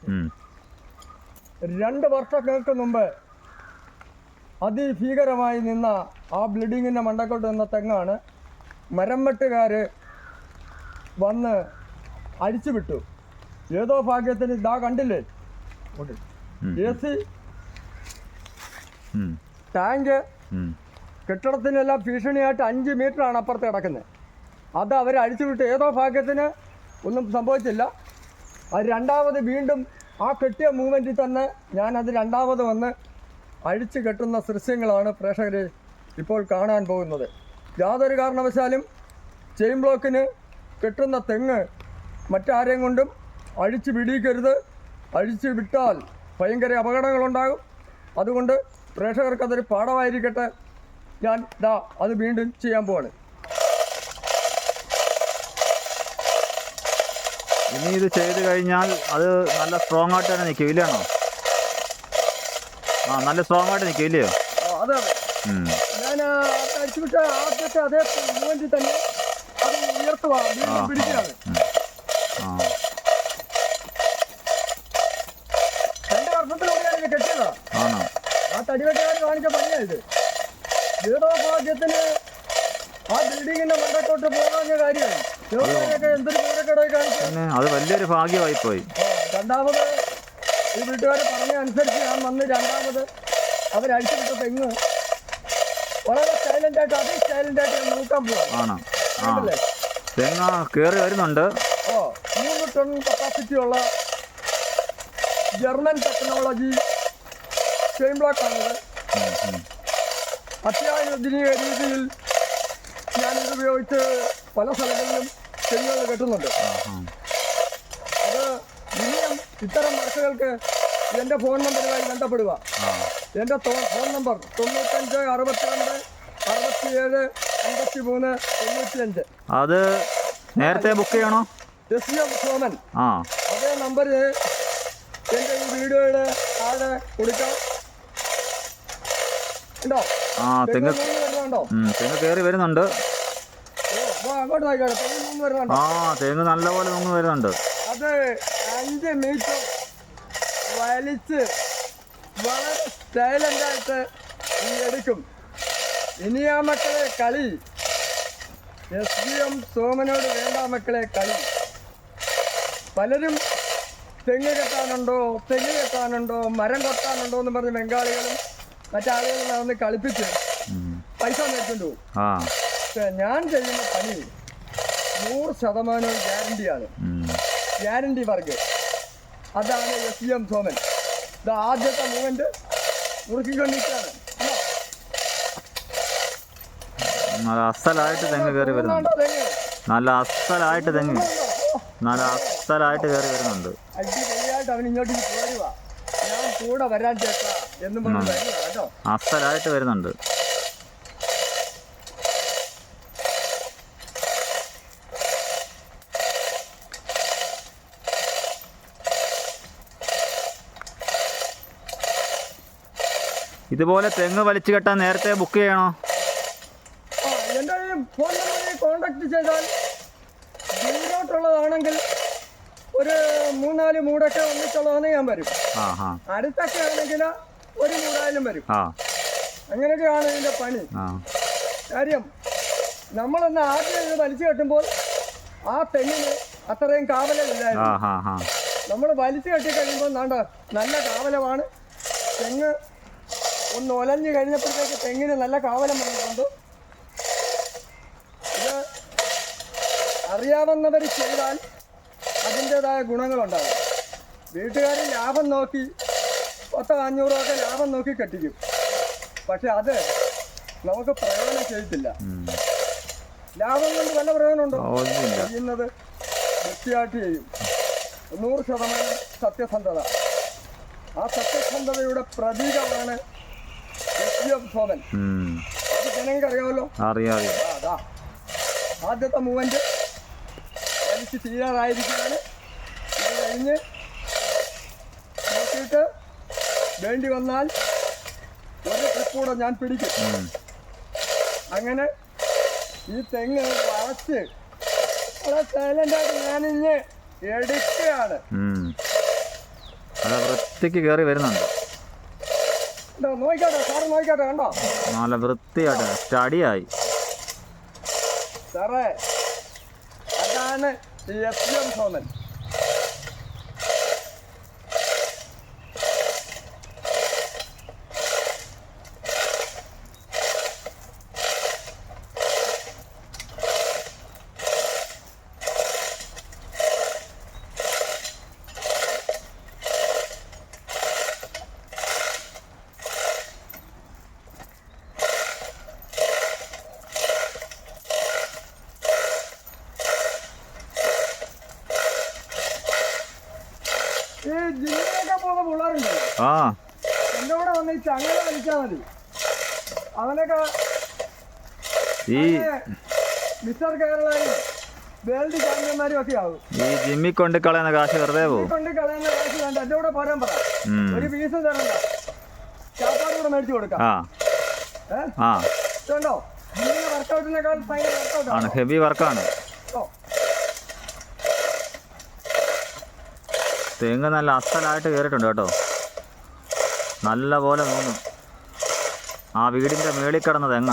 2 വർഷങ്ങൾക്ക് മുമ്പ് അതിഭീകരമായി നിന്ന ആ ബ്ലീഡിങ്ങിൻ്റെ മണ്ടക്കോട്ട് നിന്ന തെങ്ങാണ് മരം വെട്ടുകാർ വന്ന് അഴിച്ചു വിട്ടു. ഏതോ ഭാഗ്യത്തിന് ഇതാ കണ്ടില്ലേ, AC, ടാങ്ക്, കെട്ടിടത്തിനെല്ലാം ഭീഷണിയായിട്ട് 5 മീറ്ററാണ് അപ്പുറത്ത് കിടക്കുന്നത്. അത് അവർ അഴിച്ചു വിട്ട് ഏതോ ഭാഗ്യത്തിന് ഒന്നും സംഭവിച്ചില്ല. അത് രണ്ടാമത് വീണ്ടും ആ കെട്ടിയ മൂവ്മെൻറ്റിൽ തന്നെ ഞാനത് രണ്ടാമത് വന്ന് അഴിച്ചു കെട്ടുന്ന ദൃശ്യങ്ങളാണ് പ്രേക്ഷകരെ ഇപ്പോൾ കാണാൻ പോകുന്നത്. യാതൊരു കാരണവശാലും ചെയിൻ ബ്ലോക്കിന് കെട്ടുന്ന തെങ്ങ് മറ്റാരെയും കൊണ്ടും അഴിച്ചു വിടിയിക്കരുത്. അഴിച്ചു വിട്ടാൽ ഭയങ്കര അപകടങ്ങളുണ്ടാകും. അതുകൊണ്ട് പ്രേക്ഷകർക്കതൊരു പാഠമായിരിക്കട്ടെ. ഞാൻ അത് വീണ്ടും ചെയ്യാൻ പോവാണ്. ഇനി ഇത് ചെയ്ത് കഴിഞ്ഞാൽ അത് നല്ല സ്ട്രോങ് ആയിട്ട് തന്നെ നിൽക്കും, ഇല്ലാണോ? നല്ല സ്ട്രോങ് ആയിട്ട് നിൽക്കും, ഇല്ലയോ? അതെ അതെ. ഞാൻ അഴിച്ചുവിട്ട ആദ്യത്തെ അതേ മൂവ്മെന്റിൽ തന്നെ അത് ഉയർത്തുക, പിടിക്കുകയാണ്. 2 വർഷത്തിലൂടെയാണ് ഇത് കെട്ടിയതാ. ആ തടിവെട്ടുകാർ കാണിച്ച പണിയായത്. ഏതോ ഭാഗ്യത്തിന് ആ ബിൽഡിങ്ങിന്റെ മണ്ടത്തോട്ട് പോകാൻ കാര്യമായി. എന്തൊരു വിവരക്കേടായി കാണിച്ചു. അത് വലിയൊരു ഭാഗ്യമായി പോയി. രണ്ടാമത് ഈ വീട്ടുകാർ പറഞ്ഞ അനുസരിച്ച് ഞാൻ വന്ന് രണ്ടാമത് അവരഴിച്ചുവിട്ട തെങ്ങ് വളരെ സൈലന്റായിട്ട് ഞാൻ നോക്കാൻ പോവാണ്. തെങ്ങ് കയറി വരുന്നുണ്ട്. 3 ടൺ കപ്പാസിറ്റി ഉള്ള ജർമ്മൻ ടെക്നോളജി ചെയിൻ ബ്ലോക്കാണിത്. അത്യാധുനിക രീതിയിൽ ഞാനിത് ഉപയോഗിച്ച് പല സ്ഥലങ്ങളിലും തെങ്ങുകൾ കെട്ടുന്നുണ്ട്. അത് ഇനിയും ഇത്തരം വർക്കുകൾക്ക് എൻ്റെ ഫോൺ നമ്പറുമായി ബന്ധപ്പെടുക. എൻ്റെ ഫോൺ നമ്പർ 95 62 67 53 95. അത് നേരത്തെ ബുക്ക് ചെയ്യണോ? SVM സോമൻ. അതേ നമ്പർ എൻ്റെ ഈ വീഡിയോയുടെ താഴെ കൊടുക്കാം. ഉണ്ടോ? തെങ്ങ് കയറി വരുന്നുണ്ട്. തെങ്ങ് നല്ലപോലെ പൊങ്ങി വരുന്നുണ്ട്. അത് 5 മീറ്റർ വലിച്ച് വളരെ സൈലന്റായിട്ട് എടുക്കും. ഇനി ആ മക്കളെ കളി SVM സോമനോട് വേണ്ട മക്കളെ കളി. പലരും തെങ്ങ് കെട്ടാനുണ്ടോ മരം കൊട്ടാനുണ്ടോ എന്ന് പറഞ്ഞ് ബംഗാളികളും മറ്റാളുകളും വന്ന് കളിപ്പിച്ച് പൈസ മേടിച്ചുകൊണ്ട് പോകും. പക്ഷെ ഞാൻ ചെയ്യുന്ന പണി 100% ഗ്യാരണ്ടിയാണ്. Guarantee work. അതാണ് SVM സോമൻ. ഇത് ആദ്യത്തെ മൂവ്മെന്റ് മുറുക്കിക്കൊണ്ടിരിക്കുകയാണ്. നല്ല അസലായിട്ട് തെങ്ങ് കയറി വരുന്നുണ്ട്. നല്ല അസലായിട്ട് കയറി വരുന്നുണ്ട്. അടിപൊളിയായിട്ട് അവൻ ഇങ്ങോട്ട് പോരുക, ഞാൻ കൂടെ വരാൻ ചേട്ടാ എന്നും പറഞ്ഞു കേട്ടോ. അസലായിട്ട് വരുന്നുണ്ട്. ഇതുപോലെ തെങ്ങ് വലിച്ചു കെട്ടാൻ നേരത്തെ ബുക്ക് ചെയ്യണോ? എൻ്റെ ഫോൺ നമ്പറിൽ കോൺടാക്ട് ചെയ്താൽ ദൂരോട്ടുള്ളതാണെങ്കിൽ ഒരു 3-4 മൂടൊക്കെ ഒന്നിച്ചുള്ളതെന്ന് ഞാൻ വരും. അടുത്തൊക്കെ ആണെങ്കിൽ 1 മൂടായാലും വരും. അങ്ങനെയൊക്കെയാണ് ഇതിൻ്റെ പണി. കാര്യം നമ്മളൊന്ന് ആദ്യം ഇത് വലിച്ചു കെട്ടുമ്പോൾ ആ തെങ്ങിന് അത്രയും കാവലമില്ലായിരുന്നു. നമ്മൾ വലിച്ചു കെട്ടി കഴിയുമ്പോൾ നല്ല കാവലമാണ്. തെങ്ങ് ഒന്ന് ഒലഞ്ഞു കഴിഞ്ഞപ്പോഴത്തേക്ക് തെങ്ങിന് നല്ല കാവലം വന്നിട്ടുണ്ട്. ഇത് അറിയാവുന്നവർ ചെയ്താൽ അതിൻ്റെതായ ഗുണങ്ങളുണ്ടാകും. വീട്ടുകാർ ലാഭം നോക്കി 10-500 ഒക്കെ ലാഭം നോക്കി കെട്ടിക്കും. പക്ഷെ അത് നമുക്ക് പ്രയോജനം ചെയ്തിട്ടില്ല. ലാഭം കൊണ്ട് വല്ല പ്രയോജനമുണ്ടോ? ചെയ്യുന്നത് വൃത്തിയായിട്ട് ചെയ്യും. 100% സത്യസന്ധത. ആ സത്യസന്ധതയുടെ പ്രതീകമാണ് SVM സോമൻ. അത് ജനങ്ങൾക്ക് അറിയാമല്ലോ. അതാ ആദ്യത്തെ മൂവ്മെന്റ് വലിച്ച് തീരാറായിരിക്കുകയാണ്. ഇത് കഴിഞ്ഞ് നോക്കിയിട്ട് വേണ്ടി വന്നാൽ ഒരു ട്രിപ്പ് കൂടെ ഞാൻ പിടിക്കും. അങ്ങനെ ഈ തെങ്ങ് വളച്ച് വളരെ സൈലൻ്റായിട്ട് ഞാനിഞ്ഞ് എടുക്കുകയാണ്. അത് വൃത്തിക്ക് കയറി വരുന്നുണ്ട്. നോക്കിക്കോട്ടെ സാറ്, നോക്കിക്കോട്ടെ, കണ്ടോ? നല്ല വൃത്തിയായിട്ട് സ്റ്റഡിയായി. സാറേ, അതാണ് എഫ്എം സോമൻ. ഈ ജിമ്മിലൊക്കെ പോകുന്ന പിള്ളേരുണ്ടല്ലോ, ആ എൻ്റെ കൂടെ വന്ന് ഈ ചങ്ങല വലിച്ചാൽ മതി. അവനൊക്കെ ഈ മിസ്റ്റർ കേരളയും വേൾഡ് ചാമ്പ്യന്മാരും ഒക്കെ ആവും. ഈ ജിമ്മിൽ കൊണ്ട് കളയുന്ന കാശ് വെറുതെ പോകും. കൊണ്ട് കളയുന്ന കാശ് വേണ്ട, എൻ്റെ കൂടെ പോരാൻ പറ. ഒരു പീസ് തരണ്ട, ചാപ്പാട് കൂടെ മേടിച്ചു കൊടുക്കാം. ആ ഇതുണ്ടോ, ജിമ്മിലെ വർക്കൗട്ടിനേക്കാൾ ഭയങ്കര വർക്കൗട്ടാണ്, ആണ്, ഹെവി വർക്കാണ്. തെങ്ങ് നല്ല അസലായിട്ട് കയറിയിട്ടുണ്ട് കേട്ടോ, നല്ല പോലെ തോന്നും. ആ വീടിൻ്റെ മേളിൽ കിടന്ന തെങ്ങ.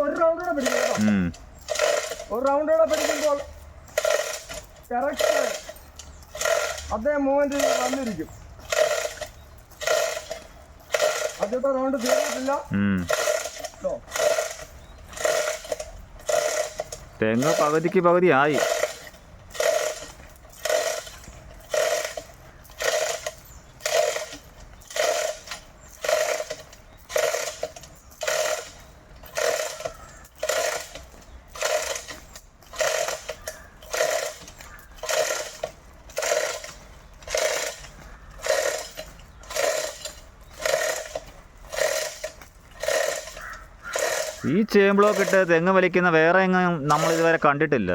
ഒരു റൗണ്ട് കൂടെ പിടിക്കും കേട്ടോ. ഒരു റൗണ്ട് കൂടെ പിടിക്കുമ്പോൾ കറക്റ്റ് അതേ മൂവ്മെന്റ് വന്നിരിക്കും. ആദ്യത്തെ റൗണ്ട് തീർന്നിട്ടില്ല. തെങ്ങ് പകുതിക്ക് പകുതിയായി. ഈ ചെയിൻ ബ്ലോക്ക് ഇട്ട് തെങ്ങ് വലിക്കുന്ന വേറെ എങ്ങും നമ്മൾ ഇതുവരെ കണ്ടിട്ടില്ല.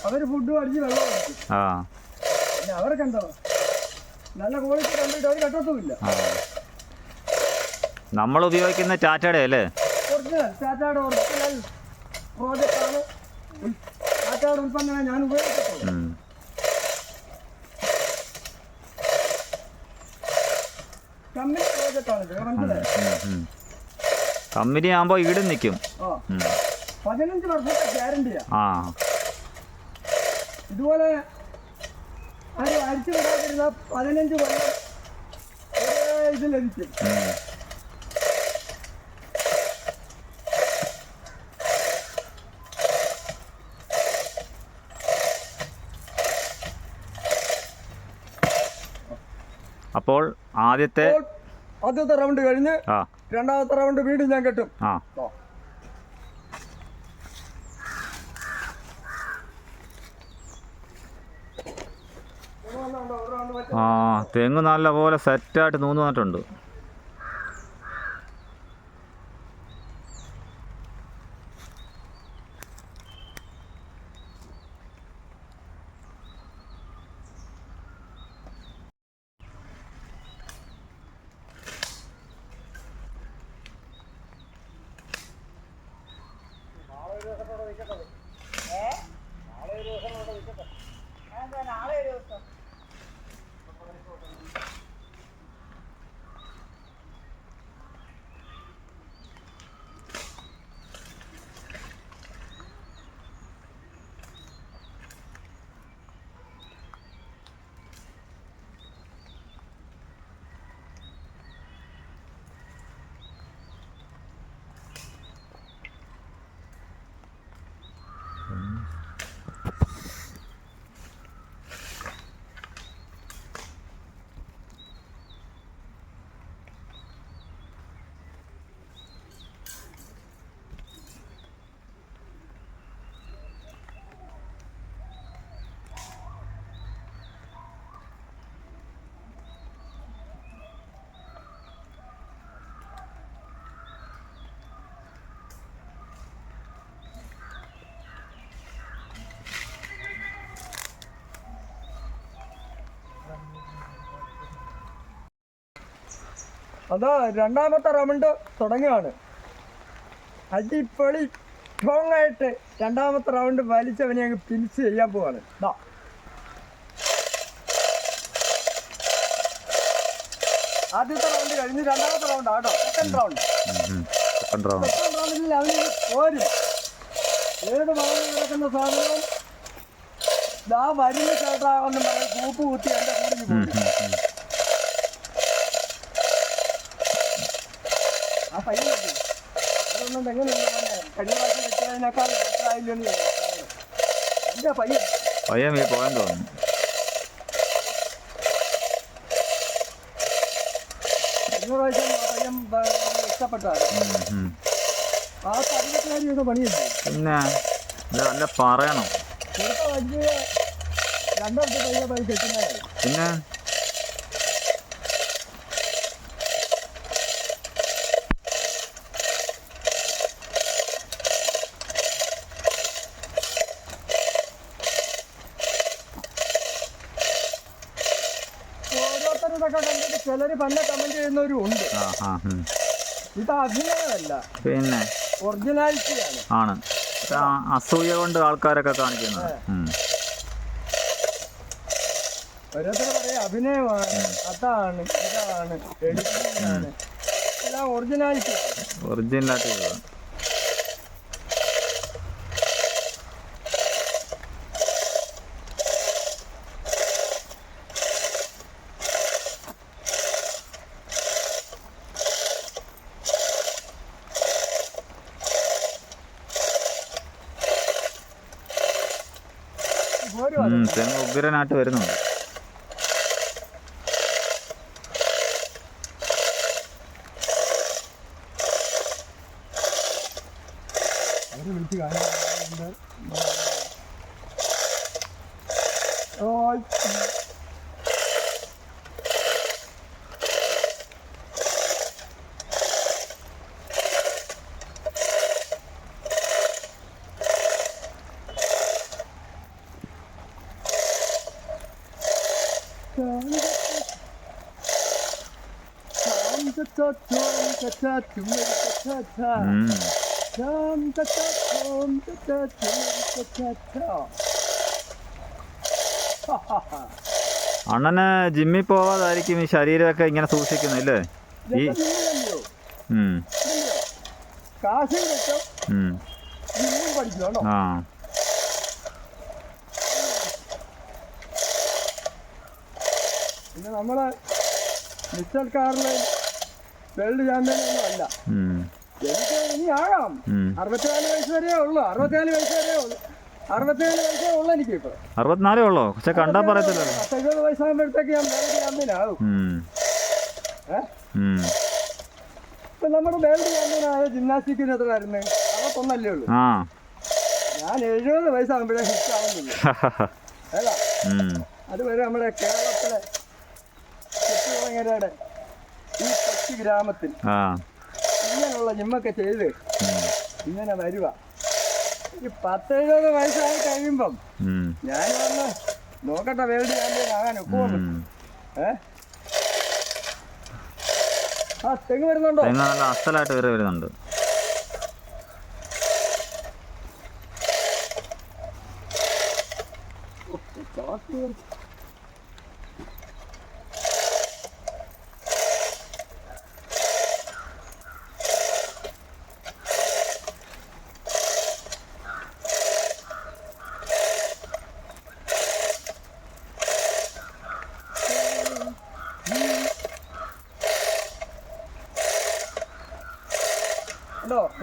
അവര് ഫുഡ് അടിച്ച് വെള്ളം പിന്നെ അവരൊക്കെ എന്താ നല്ല ക്വാളിറ്റി കണ്ടിട്ട് അവർ കട്ടത്തുമില്ല. നമ്മൾ ഉപയോഗിക്കുന്ന ടാറ്റയുടെ അല്ലേ? ഒറിജിനൽ ടാറ്റയുടെ ഒറിജിനൽ പ്രോജക്റ്റാണ്. ടാറ്റയുടെ ഉൽപ്പന്നമാണ് ഞാൻ ഉപയോഗിച്ചിട്ടുള്ളത്. കമ്പനി പ്രോജക്റ്റാണ്, മനസ്സിലായി? കമ്പനി ആകുമ്പോൾ ഈടും നിൽക്കും. 15 വർഷത്തെ ഗ്യാരണ്ടിയാ. ഇതുപോലെ ആരും അടിച്ചു വിടാതിരുന്ന 15 കൊല്ലം ഇത് ലഭിക്കും. അപ്പോൾ ആദ്യത്തെ റൗണ്ട് കഴിഞ്ഞ് രണ്ടാമത്തെ റൗണ്ട് വീണ്ടും ഞാൻ കെട്ടും. തെങ്ങ് നല്ല പോലെ സെറ്റായിട്ട് നൂന്ന് വന്നിട്ടുണ്ട്. അതാ രണ്ടാമത്തെ റൗണ്ട് തുടങ്ങുകയാണ്. അടിപൊളി സ്ട്രോങ് ആയിട്ട് രണ്ടാമത്തെ റൗണ്ട് വലിച്ചവനെ അങ്ങ് ഫിനിഷ് ചെയ്യാൻ പോവാണ്. ഇതാ ആദ്യത്തെ റൗണ്ട് കഴിഞ്ഞ് രണ്ടാമത്തെ റൗണ്ട് ആട്ടോ, സെക്കൻഡ് റൗണ്ട്. സെക്കൻഡ് റൗണ്ടിൽ അവന് പോരും. ഏത് വളർന്നു കിടക്കുന്ന സാധനവും ഇതാ വരുന്ന ചേട്ടാ എന്ന് പറയും, കൂപ്പ് കുത്തി എൻ്റെ കൂടി പോകും. ആ പയ്യൻ അതൊന്നും എങ്ങനെയുണ്ട് കഴിഞ്ഞ പ്രാവശ്യം കിട്ടിയതിനേക്കാൾ എത്രയായില്ലെന്ന് എൻ്റെ പയ്യൻ പോകാൻ തോന്നുന്നു. കഴിഞ്ഞ പ്രാവശ്യം പയ്യൻ ഇഷ്ടപ്പെട്ടായിരുന്നു. ആ തടികക്കാരിയൊക്കെ പണിയുണ്ട്. പിന്നെ നല്ല പറയണം. കൊടുത്ത വലിയ രണ്ടിടത്ത് പയ്യ പൈസ കിട്ടുന്നതായി. പിന്നെ ഓരോരുത്തരുടെ കണ്ടിട്ട് ചിലർ പല കമന്റ് ചെയ്യുന്നവരും ഉണ്ട്. ഇത് അഭിനയമല്ല, പിന്നെ ഒറിജിനാലിറ്റിയാണ്. ആണ് അസൂയ കൊണ്ട് ആൾക്കാരൊക്കെ കാണിക്കുന്നത്. ഓരോരുത്തർ പറയാം അഭിനയമാണ്, അതാണ് ഇതാണ് എഡിറ്റിംഗ് ആണ്, എല്ലാം ഒറിജിനാലിറ്റി ഒറിജിനലായിട്ട്. തെങ്ങ് ഉഗ്രനായിട്ട് വരുന്നുണ്ട്. അണ്ണന് ജിമ്മിൽ പോവാതായിരിക്കും ഈ ശരീരമൊക്കെ ഇങ്ങനെ സൂക്ഷിക്കുന്നില്ലേ? ഈ കാശും കിട്ടും, ജിമ്മും പഠിക്കും. ആ പിന്നെ നമ്മള് മിസ്റ്റർ കാറിലെ വേൾഡ് ചാമ്പ്യനൊന്നും അല്ല. എനിക്ക് ഇനി ആകാം. 64 വയസ്സ് വരെ ഉള്ളു. 64 വയസ്സേ ഉള്ളു എനിക്ക് ഇപ്പൊ. 64 ഉള്ളോ? പക്ഷെ കണ്ടാ പറയത്തില്ല. 70 വയസ്സാകുമ്പോഴത്തേക്ക് ഞാൻ വേൾഡ് ചാമ്പ്യനാകും. ഇപ്പൊ നമ്മുടെ വേൾഡ് ചാമ്പ്യനായ ജിംനാസ്റ്റിക്കിന് എത്രയായിരുന്നു? 61 ഉള്ളു. ഞാൻ 70 വയസ്സാകുമ്പോഴേ ഹിറ്റ് ആവുന്നില്ല. അല്ല, അതുവരെ നമ്മുടെ കേരളത്തിലെ ചുറ്റുകുളങ്ങരയുടെ ഈ കൊച്ചു ഗ്രാമത്തിൽ ഇങ്ങനെയുള്ള ജിമ്മൊക്കെ ചെയ്ത് ഇങ്ങനെ വരുക. ഈ 10-70 വയസ്സായി കഴിയുമ്പം ഞാൻ വന്ന് നോക്കട്ടെ വേൾഡ് ചാമ്പ്യൻ ആകാൻ ഒക്കുമല്ലോ. ആ തെങ്ങ് വരുന്നുണ്ടോ? നല്ല അസലായിട്ട് വരുന്നുണ്ട്.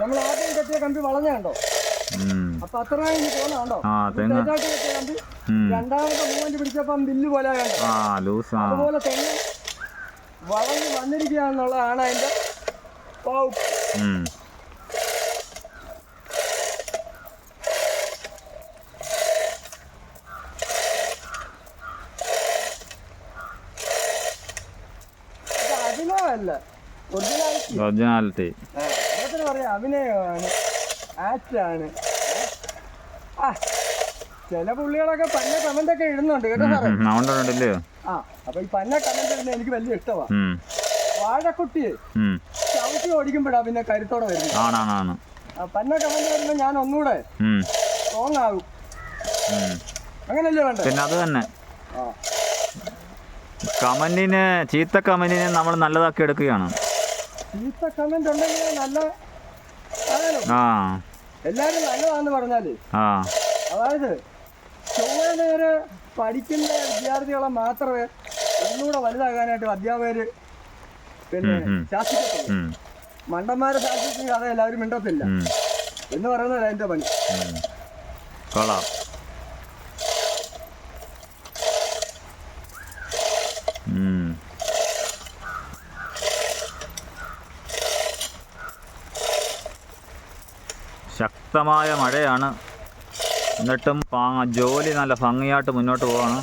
നമ്മൾ ആദ്യം കെട്ടിയ കമ്പി വളഞ്ഞുണ്ടോ? അപ്പൊ അത്ര പോണോ? കമ്പി രണ്ടാമത്തെ മൂവ്മെന്റ് പിടിച്ചപ്പം ബില്ല് പോലെ അതുപോലെ തെങ്ങ് വളഞ്ഞ് വന്നിരിക്കുക എന്നുള്ളതാണ് അതിന്റെ അഭിനയമല്ല, ഒറിജിനാലിറ്റി. പറയാം അഭിനയമാണ്, ആക്ടാണ്. ചില പുള്ളികളൊക്കെ പന്ന കമന്റ് ഒക്കെ ഇടുന്നുണ്ട് കേട്ടോ സാറേ. ആ അപ്പൊ ഈ പന്ന കമന്റ് ഇടുന്ന എനിക്ക് വലിയ ഇഷ്ടമാണ്. വാഴക്കുട്ടിയെ ചവിട്ടി ഓടിക്കുമ്പോഴാ പിന്നെ കരുത്തോടെ വരുന്നത്. ആണാണ്. പന്ന കമന്റ് വരുമ്പോൾ ഞാൻ ഒന്നുകൂടെ സ്ട്രോങ് ആകും. അങ്ങനല്ലേ വേണ്ട? പിന്നെ അത് തന്നെ കമന്റിന്, ചീത്ത കമന്റിനെ നമ്മൾ നല്ലതാക്കി എടുക്കുകയാണ്. ചീത്ത കമന്റ് ഉണ്ടെങ്കിൽ നല്ല എല്ലാരും നല്ലതാന്ന് പറഞ്ഞാല്, അതായത് ചൊവ്വ നേരെ പഠിക്കുന്ന വിദ്യാർത്ഥികളെ മാത്രമേ ഒന്നുകൂടെ വലുതാകാനായിട്ട് അധ്യാപകര് പിന്നെ ശാസിക്കത്തുള്ളൂ. മണ്ടന്മാരെ ശാസിക്കുന്ന കഥ എല്ലാവരും മിണ്ടത്തില്ല എന്ന് പറയുന്നതല്ല എന്റെ പണി. കൊള്ളാം. ശക്തമായ മഴയാണ്, എന്നിട്ടും ജോലി നല്ല ഭംഗിയായിട്ട് മുന്നോട്ട് പോവാണ്.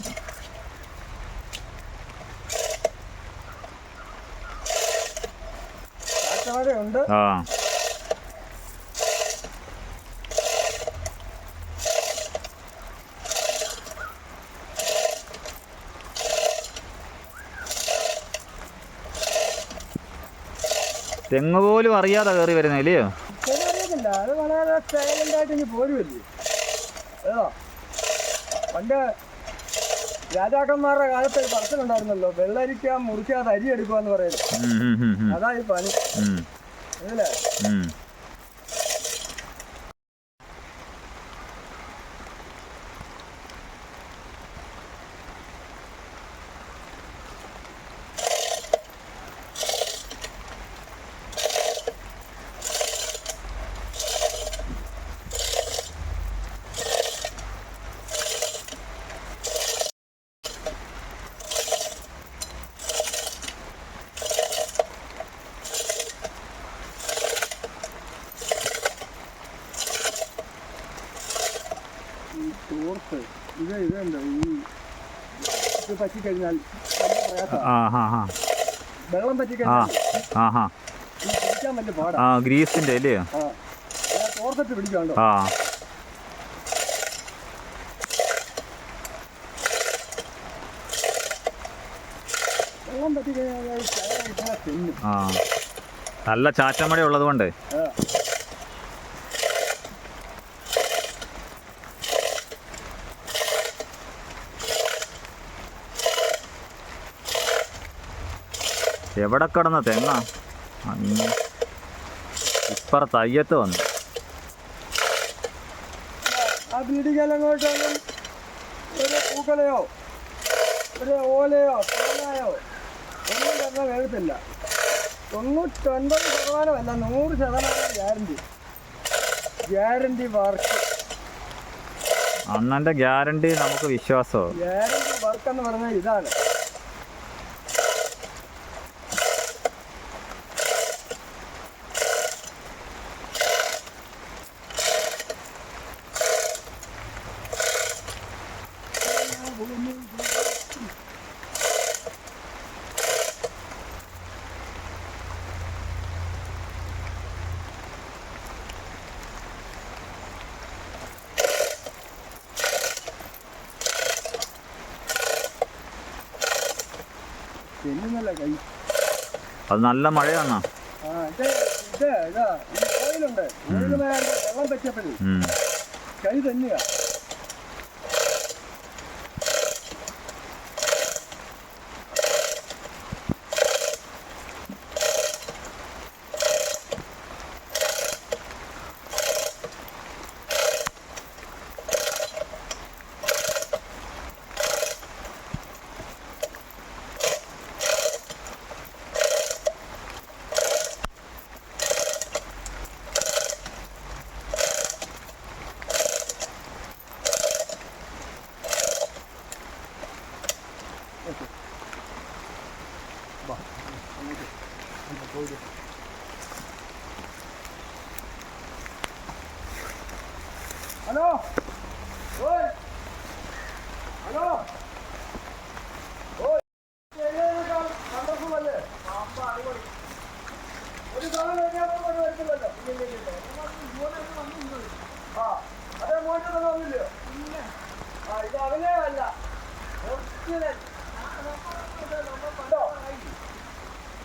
തെങ്ങ് പോലും അറിയാതെ കയറി വരുന്നില്ലയോ? അത് വളരെ സൈലന്റായിട്ട് ഇനി പോരുമല്ലേ. ഏതാ പണ്ട് രാജാക്കന്മാരുടെ കാലത്ത് ഒരു പറച്ചിലുണ്ടായിരുന്നല്ലോ, വെള്ളരിക്കാൻ മുറിക്കാതെ അരി എടുക്കുക എന്ന് പറയുന്നത്. അതാ ഈ പണി. അതല്ലേ ചോർത്ത് ഇതുണ്ട്. ഇത് പറ്റിക്കഴിഞ്ഞാൽ വെള്ളം പറ്റിക്കഴിഞ്ഞാൽ പിടിക്കാൻ വലിയ പാടാ. ഗ്രീസിന്റെ അല്ലേ? തോർത്തിട്ട് പിടിക്കാണ്ടോ. വെള്ളം പറ്റിക്കഴിഞ്ഞാൽ തിന്നും. നല്ല ചാറ്റമഴ ഉള്ളത് കൊണ്ട് എവിടെ കിടന്ന തെങ്ങ ഇപ്പുറത്ത് അയ്യത്ത് വന്നു. ആ വീടിക്കലങ്ങോട്ടൊന്നും ഒരു പൂക്കളയോ ഒരു ഓലയോ തേങ്ങയോ ഒന്നും തന്നെ വേഗത്തില്ല. 99% 100% ഗ്യാരണ്ടി വർക്ക്. അണ്ണന്റെ ഗ്യാരണ്ടി നമുക്ക് വിശ്വാസമോ? ഗ്യാരണ്ടി വർക്ക് എന്ന് പറഞ്ഞാൽ ഇതാണ്. അത് നല്ല മഴയാണോ? ഓയിലുണ്ട്. ഓയില് വെള്ളം പറ്റിയപ്പോഴേ കൈ തന്നെയാ. ഹലോ ഹലോ സന്ദർഭമല്ലേ? ഒരു അതേ മോശം തന്നെ വന്നില്ലയോ? ഇത് അവനെ അല്ല.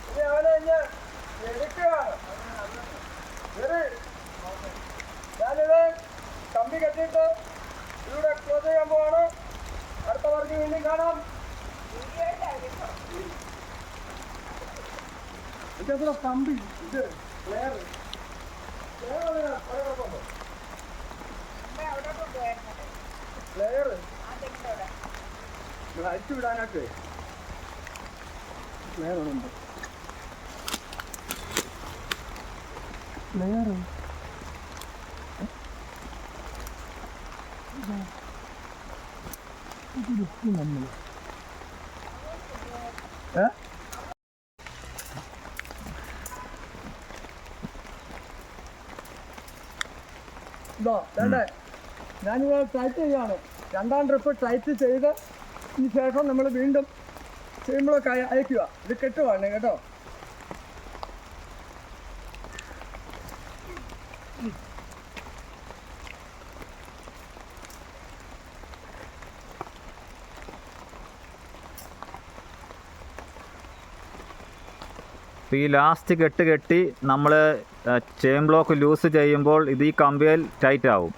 ഇനി അവനെ ഇന്ന് എടുക്കുകയാണ്. ശരി, ഞാനിത് കമ്പി കെട്ടിയിട്ട് ഇവിടെ ക്ലോസ് ചെയ്യാൻ പോവാണ്. അടുത്ത വർക്ക് വീണ്ടും കാണാം. ഇതെത്ര കമ്പി ഇത് ലെയർ ലെയർ അടിച്ചു വിടാനായിട്ട് ലെയറുണ്ട്. ലെയർ നമ്മൾ ഇതോ വേണ്ടേ, ഞാനിവിടെ ടൈറ്റ് ചെയ്യാണ്. രണ്ടാം ട്രിപ്പ് ടൈറ്റ് ചെയ്ത് ഇതിന് ശേഷം നമ്മൾ വീണ്ടും ചെയ്യുമ്പോഴൊക്കെ അയക്കുക. ഇത് കെട്ടുവാണ് കേട്ടോ. ഈ ലാസ്റ്റ് കെട്ടി നമ്മൾ ചെയിൻ ബ്ലോക്ക് ലൂസ് ചെയ്യുമ്പോൾ ഇത് ഈ കമ്പിയിൽ ടൈറ്റ് ആവും.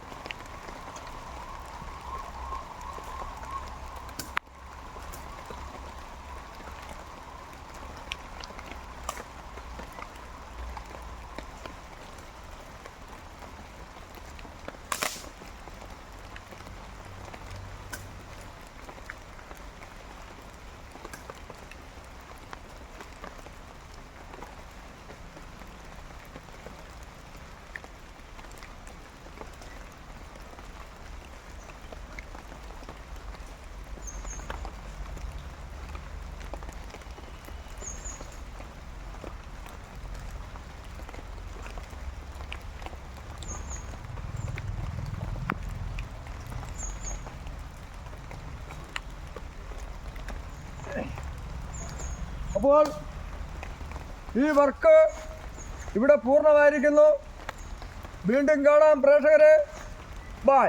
അപ്പോൾ ഈ വർക്ക് ഇവിടെ പൂർണ്ണമായിരിക്കുന്നു. വീണ്ടും കാണാം പ്രേക്ഷകരെ. ബൈ.